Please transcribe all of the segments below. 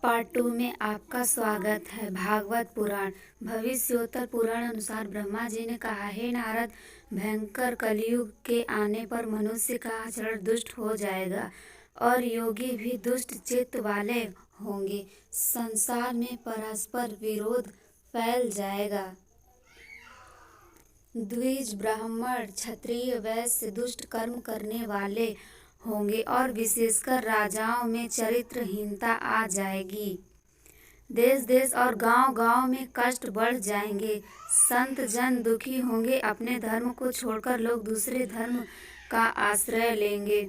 Part 2 में आपका स्वागत है। भागवत पुराण। भविष्योत्तर पुराण अनुसार ब्रह्मा जी ने कहा, हे नारद, भयंकर कलयुग के आने पर मनुष्य का आचरण दुष्ट हो जाएगा और योगी भी दुष्ट चित्त वाले होंगे। संसार में परस्पर विरोध फैल जाएगा। द्विज, ब्राह्मण, क्षत्रिय, वैश्य दुष्ट कर्म करने वाले होंगे और विशेषकर राजाओं में चरित्रहीनता आ जाएगी। देश देश और गांव गांव में कष्ट बढ़ जाएंगे। संत जन दुखी होंगे। अपने धर्म को छोड़कर लोग दूसरे धर्म का आश्रय लेंगे।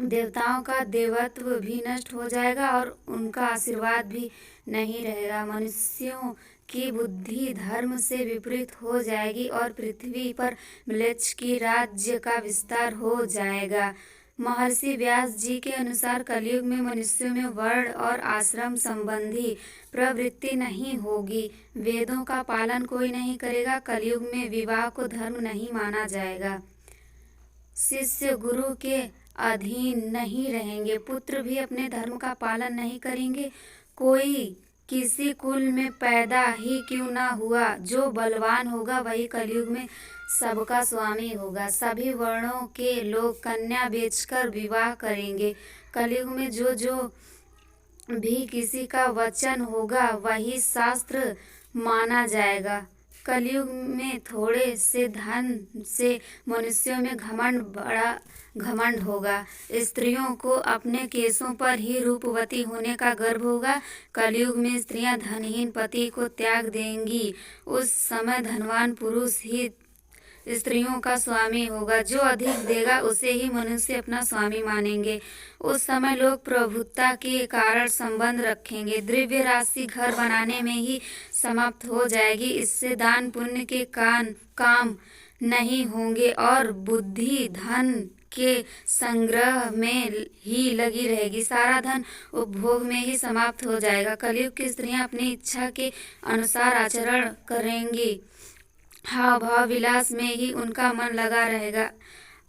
देवताओं का देवत्व भी नष्ट हो जाएगा और उनका आशीर्वाद भी नहीं रहेगा। मनुष्यों की बुद्धि धर्म से विपरीत हो जाएगी और पृथ्वी पर म्लेच्छ की राज्य का विस्तार हो जाएगा। महर्षि व्यास जी के अनुसार कलयुग में मनुष्यों में वर्ण और आश्रम संबंधी प्रवृत्ति नहीं होगी। वेदों का पालन कोई नहीं करेगा। कलयुग में विवाह को धर्म नहीं माना जाएगा। शिष्य गुरु के अधीन नहीं रहेंगे। पुत्र भी अपने धर्म का पालन नहीं करेंगे। कोई किसी कुल में पैदा ही क्यों ना हुआ, जो बलवान होगा वही कलयुग में सबका स्वामी होगा। सभी वर्णों के लोग कन्या बेचकर विवाह करेंगे। कलयुग में जो भी किसी का वचन होगा वही शास्त्र माना जाएगा। कलयुग में थोड़े से धन से मनुष्यों में बड़ा घमंड होगा। स्त्रियों को अपने केशों पर ही रूपवती होने का गर्व होगा। कलयुग में स्त्रियां धनहीन पति को त्याग देंगी। उस समय धनवान पुरुष ही स्त्रियों का स्वामी होगा। जो अधिक देगा उसे ही मनुष्य अपना स्वामी मानेंगे। उस समय लोग प्रभुता के कारण संबंध रखेंगे। द्रव्य राशि घर बनाने में ही समाप्त हो जाएगी। इससे दान पुण्य के काम नहीं होंगे और बुद्धि धन के संग्रह में ही लगी रहेगी। सारा धन उपभोग में ही समाप्त हो जाएगा। कलयुग की स्त्रियां अपनी इच्छा के अनुसार आचरण करेंगी। हाव भाव विलास में ही उनका मन लगा रहेगा।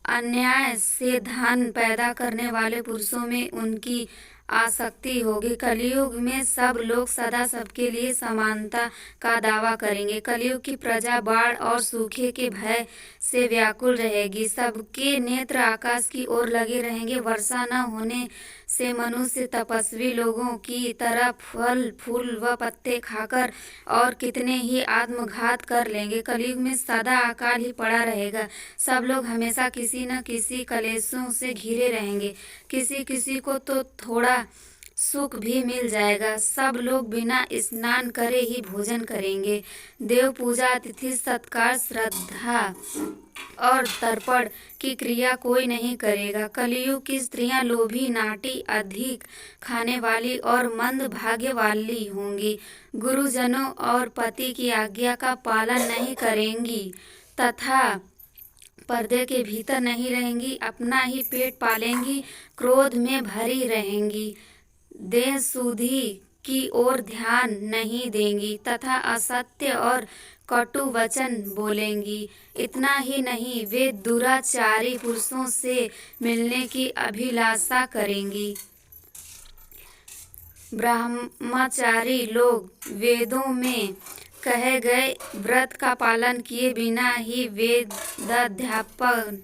अन्याय से धन पैदा करने वाले पुरुषों में उनकी आसक्ति होगी। कलयुग में सब लोग सदा सबके लिए समानता का दावा करेंगे। कलयुग की प्रजा बाढ़ और सूखे के भय से व्याकुल रहेगी। सबके नेत्र आकाश की ओर लगे रहेंगे। वर्षा न होने से मनुष्य तपस्वी लोगों की तरह फल फूल व पत्ते खाकर और कितने ही आत्मघात कर लेंगे। कलयुग में सदा अकाल ही पड़ा रहेगा। सब लोग हमेशा किसी न किसी कलेशों से घिरे रहेंगे। किसी किसी को तो थोड़ा सुख भी मिल जाएगा। सब लोग बिना स्नान करे ही भोजन करेंगे। देव पूजा, अतिथि सत्कार, श्रद्धा और तर्पण की क्रिया कोई नहीं करेगा। कलयुग की स्त्रियां लोभी, नाटी, अधिक खाने वाली और मंद भाग्य वाली होंगी। गुरुजनों और पति की आज्ञा का पालन नहीं करेंगी तथा पर्दे के भीतर नहीं रहेंगी। अपना ही पेट पालेंगी। क्रोध में भरी रहेंगी। देह शुद्धि की ओर ध्यान नहीं देंगी तथा असत्य और कटु वचन बोलेंगी। इतना ही नहीं, वे दुराचारी पुरुषों से मिलने की अभिलाषा करेंगी। ब्रह्मचारी लोग वेदों में कहे गए व्रत का पालन किए बिना ही वेदाध्यापन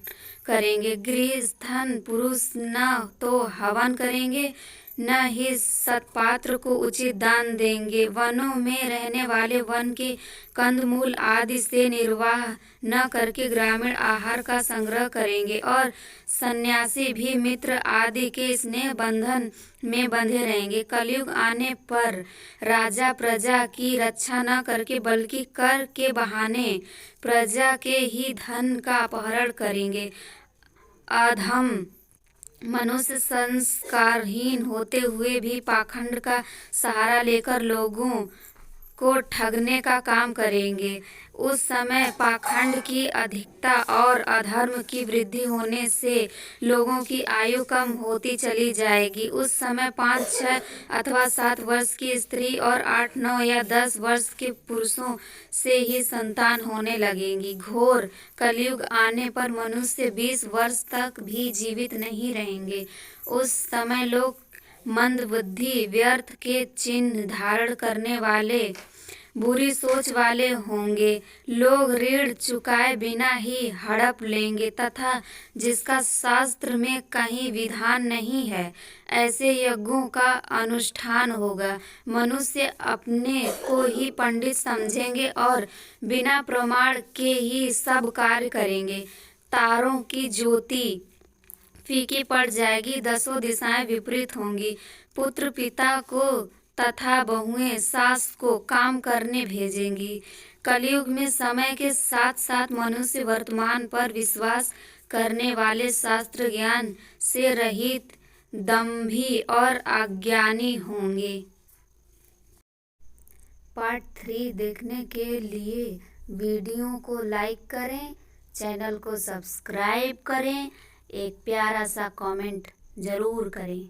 करेंगे। गृहस्थन पुरुष न तो हवन करेंगे न ही सत्पात्र को उचित दान देंगे। वनों में रहने वाले वन के कंदमूल आदि से निर्वाह न करके ग्रामीण आहार का संग्रह करेंगे और सन्यासी भी मित्र आदि के स्नेह बंधन में बंधे रहेंगे। कलयुग आने पर राजा प्रजा की रक्षा न करके बल्कि कर के बहाने प्रजा के ही धन का अपहरण करेंगे। अधम मनुष्य संस्कारहीन होते हुए भी पाखंड का सहारा लेकर लोगों को ठगने का काम करेंगे। उस समय पाखंड की अधिकता और अधर्म की वृद्धि होने से लोगों की आयु कम होती चली जाएगी। उस समय 5, 6 अथवा 7 वर्ष की स्त्री और 8, 9 या 10 वर्ष के पुरुषों से ही संतान होने लगेंगी। घोर कलयुग आने पर मनुष्य 20 वर्ष तक भी जीवित नहीं रहेंगे। उस समय लोग मंदबुद्धि, व्यर्थ के चिन्ह धारण करने वाले, बुरी सोच वाले होंगे। लोग ऋण चुकाए बिना ही हड़प लेंगे तथा जिसका शास्त्र में कहीं विधान नहीं है, ऐसे यज्ञों का अनुष्ठान होगा। मनुष्य अपने को ही पंडित समझेंगे और बिना प्रमाण के ही सब कार्य करेंगे। तारों की ज्योति फीकी पड़ जाएगी, दसों दिशाएं विपरीत होंगी। पुत्र पिता को तथा बहुएं सास को काम करने भेजेंगी। कलयुग में समय के साथ साथ मनुष्य वर्तमान पर विश्वास करने वाले, शास्त्र ज्ञान से रहित, दंभी और अज्ञानी होंगे। पार्ट 3 देखने के लिए वीडियो को लाइक करें, चैनल को सब्सक्राइब करें, एक प्यारा सा कमेंट ज़रूर करें।